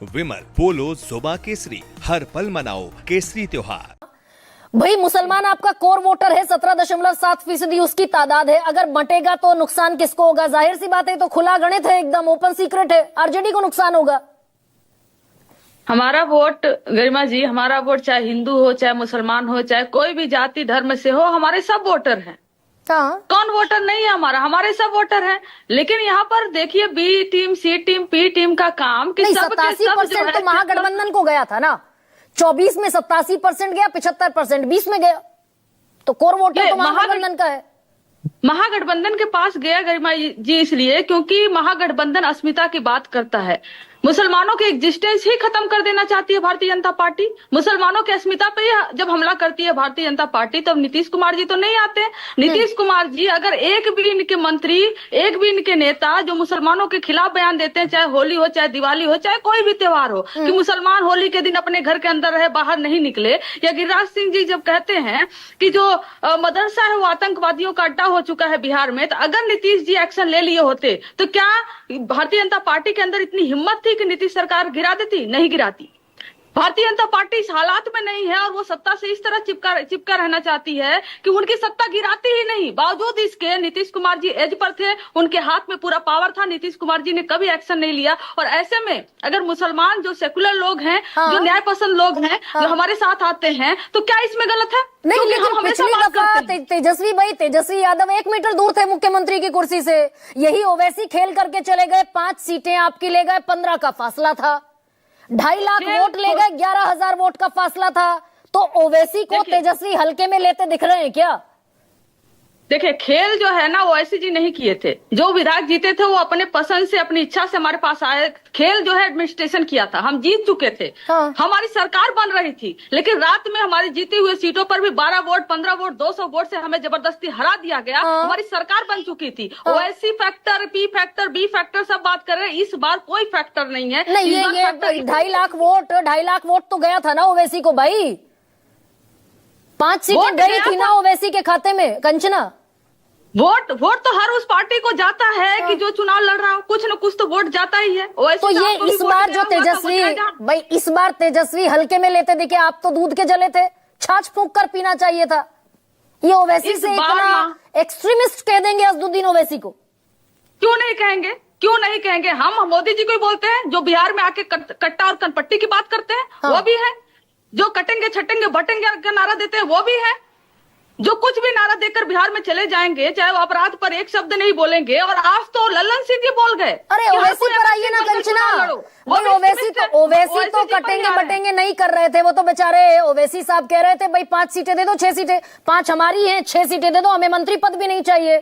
विमल पोलो जोबा केसरी, हर पल मनाओ केसरी त्योहार। भाई मुसलमान आपका कोर वोटर है, 17.7% उसकी तादाद है। अगर बंटेगा तो नुकसान किसको होगा? जाहिर सी बात है, तो खुला गणित है, एकदम ओपन सीक्रेट है, आरजेडी को नुकसान होगा। हमारा वोट गरिमा जी, हमारा वोट चाहे हिंदू हो, चाहे मुसलमान हो, चाहे कोई भी जाति धर्म से हो, हमारे सब वोटर हैं। हाँ, कौन वोटर नहीं है हमारा? हमारे सब वोटर हैं। लेकिन यहाँ पर देखिए, बी टीम, सी टीम, पी टीम का काम कि नहीं, सब के सब 87% तो महागठबंधन को गया था ना। 24 में 87% गया, 75% 20 में गया, तो कोर वोटर तो महागठबंधन का है। महागठबंधन के पास गया गरिमा जी इसलिए क्योंकि महागठबंधन अस्मिता की बात करता है। मुसलमानों की एग्जिस्टेंस ही खत्म कर देना चाहती है भारतीय जनता पार्टी। मुसलमानों की अस्मिता पे ही जब हमला करती है भारतीय जनता पार्टी, तब नीतीश कुमार जी तो नहीं आते। नीतीश कुमार जी अगर एक भी इनके मंत्री, एक भी इनके नेता जो मुसलमानों के खिलाफ बयान देते हैं, चाहे होली हो, चाहे दिवाली हो, चाहे कोई भी त्योहार हो, कि मुसलमान होली के दिन अपने घर के अंदर रहे, बाहर नहीं निकले, या गिरिराज सिंह जी जब कहते हैं कि जो मदरसा है वो आतंकवादियों का अड्डा हो चुका है बिहार में, तो अगर नीतीश जी एक्शन ले लिए होते तो क्या भारतीय जनता पार्टी के अंदर इतनी हिम्मत थी कि नीतीश सरकार गिरा देती? नहीं गिराती। भारतीय जनता पार्टी इस हालात में नहीं है और वो सत्ता से इस तरह चिपका रहना चाहती है कि उनकी सत्ता गिराती ही नहीं। बावजूद इसके नीतीश कुमार जी एज पर थे, उनके हाथ में पूरा पावर था, नीतीश कुमार जी ने कभी एक्शन नहीं लिया। और ऐसे में अगर मुसलमान जो सेकुलर लोग हैं, जो न्याय पसंद लोग हैं, जो हमारे साथ आते हैं, तो क्या इसमें गलत है? नहीं, लेकिन पिछली दफा तेजस्वी यादव 1 मीटर दूर थे मुख्यमंत्री की कुर्सी से। यही ओवैसी खेल करके चले गए, 5 सीटें आपकी ले गए, 15 का फासला था। 2.5 लाख वोट ले गए, 11,000 वोट का फासला था। तो ओवैसी को तेजस्वी हल्के में लेते दिख रहे हैं क्या? देखिए, खेल जो है ना वो ऐसे जी नहीं किए थे। जो विधायक जीते थे वो अपने पसंद से, अपनी इच्छा से हमारे पास आए। खेल जो है एडमिनिस्ट्रेशन किया था, हम जीत चुके थे। हाँ। हमारी सरकार बन रही थी, लेकिन रात में हमारी जीती हुई सीटों पर भी 12 वोट, 15 वोट, 200 वोट से हमें जबरदस्ती हरा दिया गया। हाँ। हमारी सरकार बन चुकी थी। हाँ। Owaisi factor, P factor, B factor सब बात कर रहे हैं। इस बार कोई फैक्टर नहीं है। नहीं, ये 2.5 लाख वोट तो गया था ना ओवैसी को भाई। 5 सीटें गई थी ना ओवैसी के खाते में, कंचना। वोट तो हर उस पार्टी को जाता है कि जो चुनाव लड़ रहा हो, कुछ न कुछ तो वोट जाता ही है। तो ये इस बार जो तेजस्वी भाई, इस बार तेजस्वी हल्के में लेते दिखे। आप तो दूध के जले थे, छाछ फूंक कर पीना चाहिए था। ये ओवैसी से इतना एक्सट्रीमिस्ट कह देंगे असदुद्दीन ओवैसी को? क्यों नहीं कहेंगे? क्यों नहीं कहेंगे? हम मोदी जी को ही बोलते हैं, जो बिहार में आके कट्टा और कनपट्टी की बात करते हैं। हाँ। वो भी है। जो कटेंगे, छटेंगे, बटेंगे का नारा देते हैं, वो भी है। जो कुछ भी नारा देकर बिहार में चले जाएंगे, चाहे वो अपराध पर एक शब्द नहीं बोलेंगे। और आज तो लल्लन सिंह जी बोल गए। अरे ओवैसी पर आइए ना कंचना। ओवैसी तो कटेंगे बटेंगे नहीं कर रहे थे। वो तो बेचारे ओवैसी साहब कह रहे थे भाई 5 सीटें दे दो, 6 सीटें, 5 हमारी हैं, 6 सीटें दे दो, हमें मंत्री पद भी नहीं चाहिए।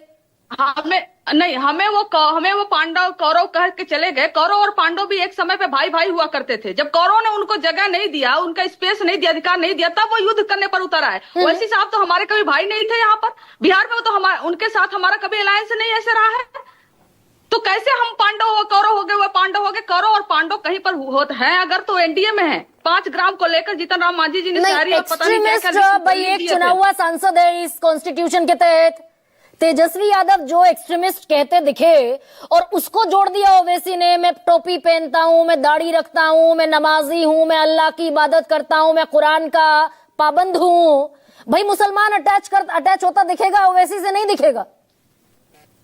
हमें वो पांडव कौरव कह के चले गए। कौरव और पांडव भी एक समय पे भाई भाई हुआ करते थे। जब कौरव ने उनको जगह नहीं दिया, उनका स्पेस नहीं दिया, अधिकार नहीं दिया, तब वो युद्ध करने पर उतर आए। ओवैसी साहब तो हमारे कभी भाई नहीं थे यहाँ पर बिहार में। तो उनके साथ हमारा कभी अलायंस नहीं ऐसे रहा है। तो कैसे हम पांडव हो, कौरव हो गए, वो पांडव हो गए? कौरव और पांडव कहीं पर होते हैं अगर तो एनडीए में है। 5 ग्राम को लेकर जीतन राम मांझी जी ने तैयारी और पता नहीं क्या भाई, एक चुना हुआ सांसद है इस कॉन्स्टिट्यूशन के तहत। तेजस्वी यादव जो एक्सट्रीमिस्ट कहते दिखे और उसको जोड़ दिया ओवैसी ने। मैं टोपी पहनता हूं, मैं दाढ़ी रखता हूं, मैं नमाजी हूं, मैं अल्लाह की इबादत करता हूं, मैं कुरान का पाबंद हूं। भाई मुसलमान अटैच होता दिखेगा, ओवैसी से नहीं दिखेगा।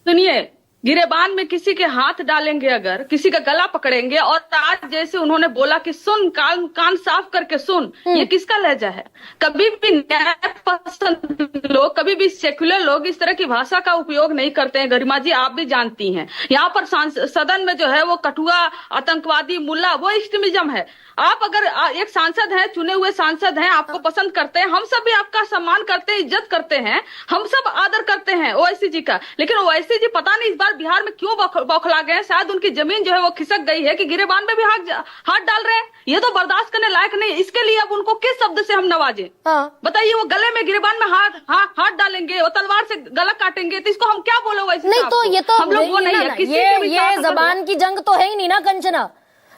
सुनिए, गिरेबान में किसी के हाथ डालेंगे, अगर किसी का गला पकड़ेंगे, और आज जैसे उन्होंने बोला कि सुन, कान साफ करके सुन, ये किसका लहजा है? कभी भी न्याय पसंद लोग, कभी भी सेक्युलर लोग इस तरह की भाषा का उपयोग नहीं करते हैं। गरिमा जी, आप भी जानती हैं। यहाँ पर सदन में जो है वो कठुआ, आतंकवादी, मुल्ला, वो एक्सट्रीमिज्म है। आप अगर एक सांसद हैं, चुने हुए सांसद हैं, आपको पसंद करते हैं, हम सब भी आपका सम्मान करते हैं, इज्जत करते हैं, हम सब आदर करते हैं ओवैसी जी का। लेकिन ओवैसी जी पता नहीं इस बार बिहार में क्यों बौखला गए हैं। शायद उनकी जमीन जो है वो खिसक गई है कि गिरेबान में भी हाथ डाल रहे हैं। ये तो बर्दाश्त करने लायक नहीं। इसके लिए अब उनको किस शब्द से हम नवाजें? हाँ। बताइए, वो गले में गिरेबान में हाथ डालेंगे, वो तलवार से गला काटेंगे, तो इसको हम क्या बोले? वैसे नहीं, तो ये तो हम लोग वो नहीं है। ये जबान की जंग तो है ही नहीं ना कंचना।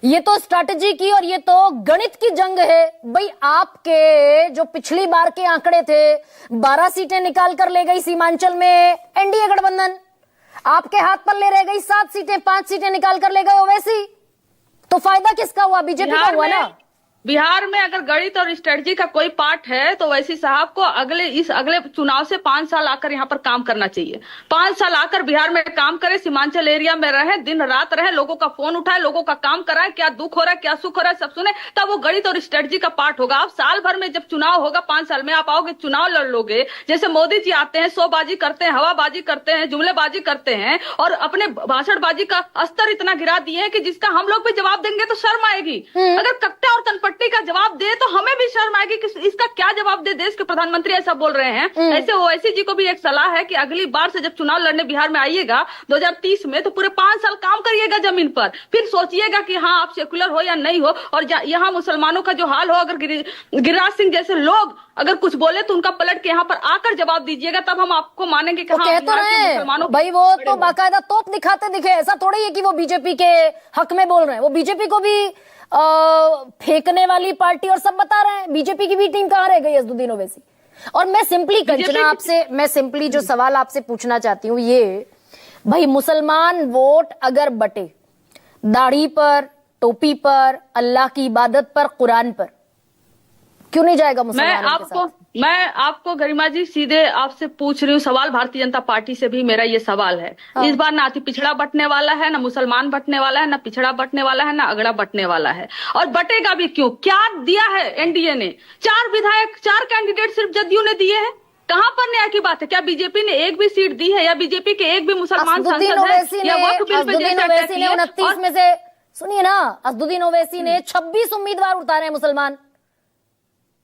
ये तो स्ट्रैटेजी की और ये तो गणित की जंग है भाई। आपके जो पिछली बार के आंकड़े थे, 12 सीटें निकाल कर ले गई सीमांचल में एनडीए गठबंधन। आपके हाथ पर ले रह गई 7 सीटें, 5 सीटें निकाल कर ले गए ओवैसी। तो फायदा किसका हुआ? बीजेपी का हुआ ना। बिहार में अगर गणित और स्ट्रेटजी का कोई पार्ट है तो वैसी साहब को अगले चुनाव से 5 साल आकर यहाँ पर काम करना चाहिए। 5 साल आकर बिहार में काम करे, सीमांचल एरिया में रहे, दिन रात रहे, लोगों का फोन उठाए, लोगों का काम कराए, क्या दुख हो रहा है क्या सुख हो रहा है सब सुने, तब वो गणित और स्ट्रेटजी का पार्ट होगा। आप साल भर में जब चुनाव होगा, 5 साल में आप आओगे, चुनाव लड़ लोगे, जैसे मोदी जी आते हैं, शोबाजी करते हैं, हवाबाजी करते हैं, जुमलेबाजी करते हैं और अपने भाषणबाजी का स्तर इतना गिरा दिए हैं कि जिसका हम लोग भी जवाब देंगे तो शर्म आएगी। अगर कट्टा और तनपट्टी का जवाब दे तो हमें भी शर्म आएगी कि इसका क्या जवाब दे। देश के प्रधानमंत्री ऐसा बोल रहे हैं। ऐसे ओवैसी जी को भी एक सलाह है कि अगली बार से जब चुनाव लड़ने बिहार में आइएगा 2030 में, तो पूरे 5 साल काम करिएगा जमीन पर, फिर सोचिएगा कि हाँ आप सेकुलर हो या नहीं हो। और यहाँ मुसलमानों का जो हाल हो, अगर गिरिराज सिंह जैसे लोग अगर कुछ बोले तो उनका पलट के यहाँ पर आकर जवाब दीजिएगा, तब हम आपको मानेंगे कि हाँ मुसलमानों भाई वो तो बाकायदा तोप दिखाते दिखे। ऐसा थोड़ी है कि वो बीजेपी के हक में बोल रहे हैं। वो बीजेपी को भी फेंकने वाली पार्टी और सब बता रहे हैं। बीजेपी की भी टीम कहां रह गई असदुद्दीन ओवैसी? और मैं सिंपली कंचना आपसे, मैं सिंपली जो सवाल आपसे पूछना चाहती हूँ ये, भाई मुसलमान वोट अगर बटे दाढ़ी पर, टोपी पर, अल्लाह की इबादत पर, कुरान पर, क्यों नहीं जाएगा मुसलमानों के साथ? मैं आपको गरिमा जी सीधे आपसे पूछ रही हूँ सवाल। भारतीय जनता पार्टी से भी मेरा ये सवाल है। इस बार ना अति पिछड़ा बटने वाला है, ना मुसलमान बटने वाला है, ना पिछड़ा बटने वाला है, ना अगड़ा बटने वाला है, और बटेगा भी क्यों? क्या दिया है एनडीए ने? 4 विधायक, 4 कैंडिडेट सिर्फ जदयू ने दिए हैं। कहां पर न्याय की बात है? क्या बीजेपी ने एक भी सीट दी है? या बीजेपी के एक भी मुसलमान सांसद है? या वक्फ बिल पे जैसा अटैक किया? 29 में से सुनिए ना, असदुद्दीन ओवैसी ने 26 उम्मीदवार उतारे हैं मुसलमान।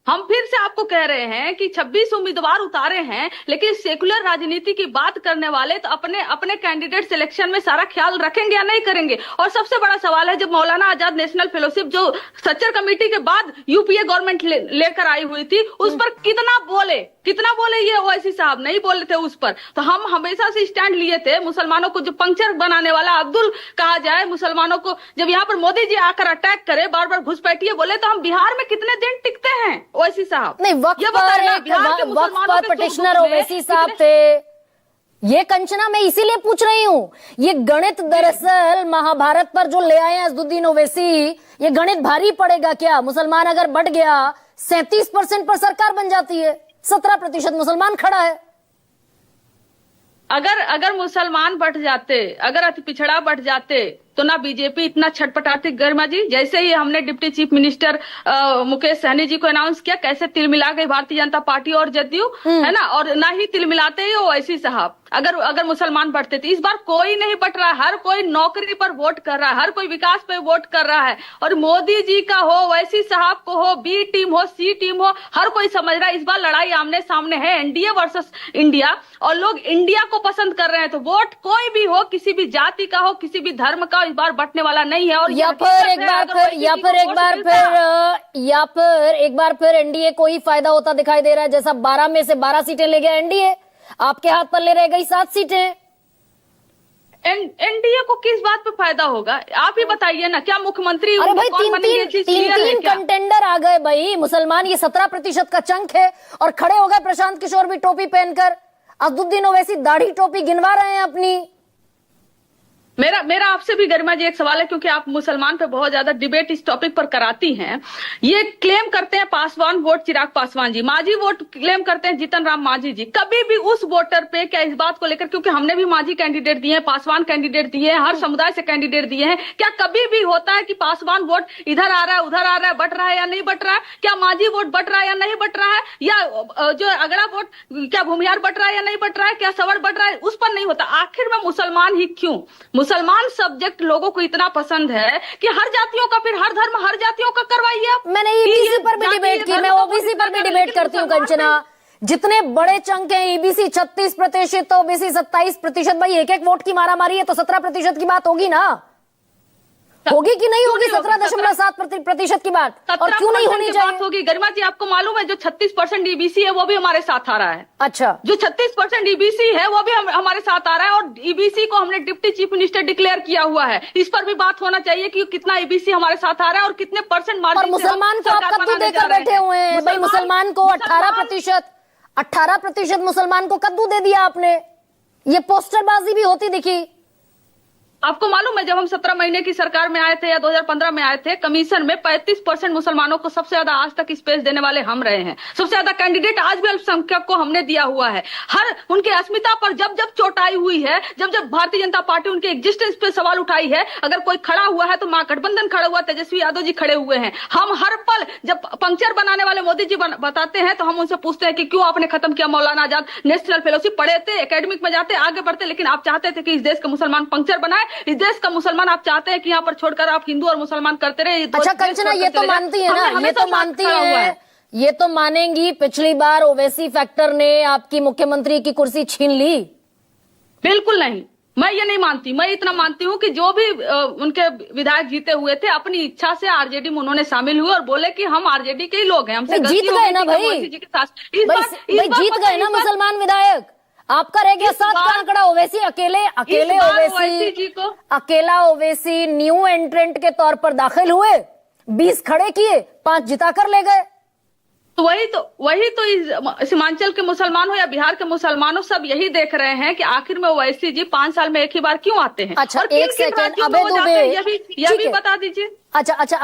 हम फिर से आपको कह रहे हैं कि 26 उम्मीदवार उतारे हैं, लेकिन सेकुलर राजनीति की बात करने वाले तो अपने कैंडिडेट सिलेक्शन में सारा ख्याल रखेंगे या नहीं करेंगे? और सबसे बड़ा सवाल है, जब मौलाना आजाद नेशनल फेलोशिप जो सच्चर कमेटी के बाद यूपीए गवर्नमेंट लेकर आई हुई थी, उस पर कितना बोले ये ओवैसी साहब? नहीं बोले थे उस पर। तो हम हमेशा से स्टैंड लिए थे। मुसलमानों को जो पंक्चर बनाने वाला अब्दुल कहा जाए, मुसलमानों को जब यहाँ पर मोदी जी आकर अटैक करे, बार बार घुसपैठिए बोले, तो हम बिहार में कितने दिन टिकते हैं ओवैसी साहब? नहीं, वक्त पर पिटिशनर ओवैसी साहब थे। ये कंचना मैं इसीलिए पूछ रही हूँ। ये गणित दरअसल महाभारत पर जो ले आए हैं असदुद्दीन ओवैसी, ये गणित भारी पड़ेगा क्या? मुसलमान अगर बढ़ गया 37% पर सरकार बन जाती है, 17% मुसलमान खड़ा है। अगर मुसलमान बढ़ जाते, अगर अति पिछड़ा बढ़ जाते तो ना बीजेपी इतना छटपटाती गरिमा जी। जैसे ही हमने deputy chief minister Mukesh Sahni ji को अनाउंस किया, कैसे तिल मिला गई भारतीय जनता पार्टी और जदयू, है ना? और ना ही तिल मिलाते ही ओवैसी साहब अगर मुसलमान बढ़ते थे। इस बार कोई नहीं बढ़ रहा है, हर कोई नौकरी पर वोट कर रहा है, हर कोई विकास पे वोट कर रहा है। और मोदी जी का हो, ओवैसी साहब को हो, बी टीम हो, सी टीम हो, हर कोई समझ रहा है इस बार लड़ाई आमने सामने है, एनडीए वर्सेस इंडिया, और लोग इंडिया को पसंद कर रहे हैं। तो वोट कोई भी हो, किसी भी जाति का हो, किसी भी धर्म का, इस बार बटने वाला नहीं है। और या फिर एक बार फिर एनडीए को ही फायदा होता दिखाई दे रहा है, जैसा 12 में से 12 सीटें ले गया एनडीए, आपके हाथ पर ले रह गई 7 सीटें। एनडीए को किस बात पे फायदा होगा? आप ही बताइए ना। क्या मुख्यमंत्री? अरे भाई तीन कंटेंडर आ गए भाई मुसलमान। ये 17% का चंक है और खड़े हो गए प्रशांत किशोर भी टोपी पहनकर। असदुद्दीन ओवैसी दाढ़ी टोपी गिनवा रहे हैं अपनी। मेरा आपसे भी गरिमा जी एक सवाल है, क्योंकि आप मुसलमान पे बहुत ज्यादा डिबेट इस टॉपिक पर कराती हैं। ये क्लेम करते हैं Paswan vote Chirag Paswan ji, Manjhi vote claim करते हैं जीतन राम मांझी जी। कभी भी उस वोटर पे क्या इस बात को लेकर, क्योंकि हमने भी मांझी कैंडिडेट दिए हैं, पासवान कैंडिडेट दिए हैं, हर समुदाय से कैंडिडेट दिए हैं, क्या कभी भी होता है कि पासवान वोट इधर आ रहा है, उधर आ रहा है, बट रहा है या नहीं बट रहा है? क्या मांझी वोट बट रहा है या नहीं बट रहा है? या जो अगड़ा वोट क्या भूमिहार बट रहा है या नहीं बट रहा है? क्या सवर्ण बट रहा है? उस पर नहीं होता। आखिर में मुसलमान ही क्यों? मुसलमान सब्जेक्ट लोगों को इतना पसंद है कि हर जातियों का, फिर हर धर्म हर जातियों का करवाइए आप। मैंने ईबीसी पर भी डिबेट की, मैं ओबीसी पर भी डिबेट करती हूँ कंचना। जितने बड़े चंक हैं, ईबीसी 36%, ओबीसी 27%। भाई एक एक वोट की मारामारी है तो 17% की बात होगी ना, होगी कि नहीं होगी? 17.7% की बात, और क्यों नहीं होनी चाहिए? होगी गरिमा जी। आपको मालूम है जो 36% ईबीसी है वो भी हमारे साथ आ रहा है। अच्छा, जो 36% ईबीसी है वो भी हमारे साथ आ रहा है, और ईबीसी को हमने डिप्टी चीफ मिनिस्टर डिक्लेयर किया हुआ है। इस पर भी बात होना चाहिए कि कितना ईबीसी हमारे साथ आ रहा है और कितने परसेंट मार्जिन। और मुसलमान को आप कद्दू देकर बैठे हुए हैं भाई। मुसलमान को 18% मुसलमान को कद्दू दे दिया आपने। ये पोस्टरबाजी भी होती दिखी। आपको मालूम है जब हम 17 महीने की सरकार में आए थे या 2015 में आए थे, कमीशन में 35% मुसलमानों को सबसे ज्यादा आज तक स्पेस देने वाले हम रहे हैं। सबसे ज्यादा कैंडिडेट आज भी अल्पसंख्यक को हमने दिया हुआ है। हर उनके अस्मिता पर जब जब चोट आई हुई है, जब जब भारतीय जनता पार्टी उनके एग्जिस्टेंस पे सवाल उठाई है, अगर कोई खड़ा हुआ है तो महागठबंधन खड़ा हुआ, तेजस्वी यादव जी खड़े हुए हैं। हम हर पल जब पंक्चर बनाने वाले मोदी जी बताते हैं तो हम उनसे पूछते हैं कि क्यों आपने खत्म किया मौलाना आजाद नेशनल फेलोशिप, पढ़े थे, एकेडमिक में जाते, आगे बढ़ते, लेकिन आप चाहते थे कि इस देश के मुसलमान पंक्चर बनाए, इस देश का मुसलमान आप चाहते हैं कि यहाँ पर छोड़कर आप हिंदू और मुसलमान करते रहे। अच्छा कंचना, ये तो मानती है ना, ये तो मानती है, ये तो मानेंगी पिछली बार ओवैसी फैक्टर ने आपकी मुख्यमंत्री की कुर्सी छीन ली? बिल्कुल नहीं, मैं ये नहीं मानती। मैं इतना मानती हूँ कि जो भी उनके विधायक जीते हुए थे अपनी इच्छा से आरजेडी में उन्होंने शामिल हुए और बोले कि हम आरजेडी के ही लोग हैं, हमसे जीत गए ना भाई, जीत गए ना मुसलमान विधायक, आपका रह गया 7 का आंकड़ा। ओवैसी अकेला ओवैसी न्यू एंट्रेंट के तौर पर दाखिल हुए, 20 खड़े किए, 5 जिताकर ले गए। तो वही तो इस सीमांचल के मुसलमान हो या बिहार के मुसलमानों सब यही देख रहे हैं कि आखिर में ओवैसी जी 5 साल में एक ही बार क्यों आते हैं। अच्छा, और एक सेकंड, अबे दुबे ये भी बता दीजिए। अच्छा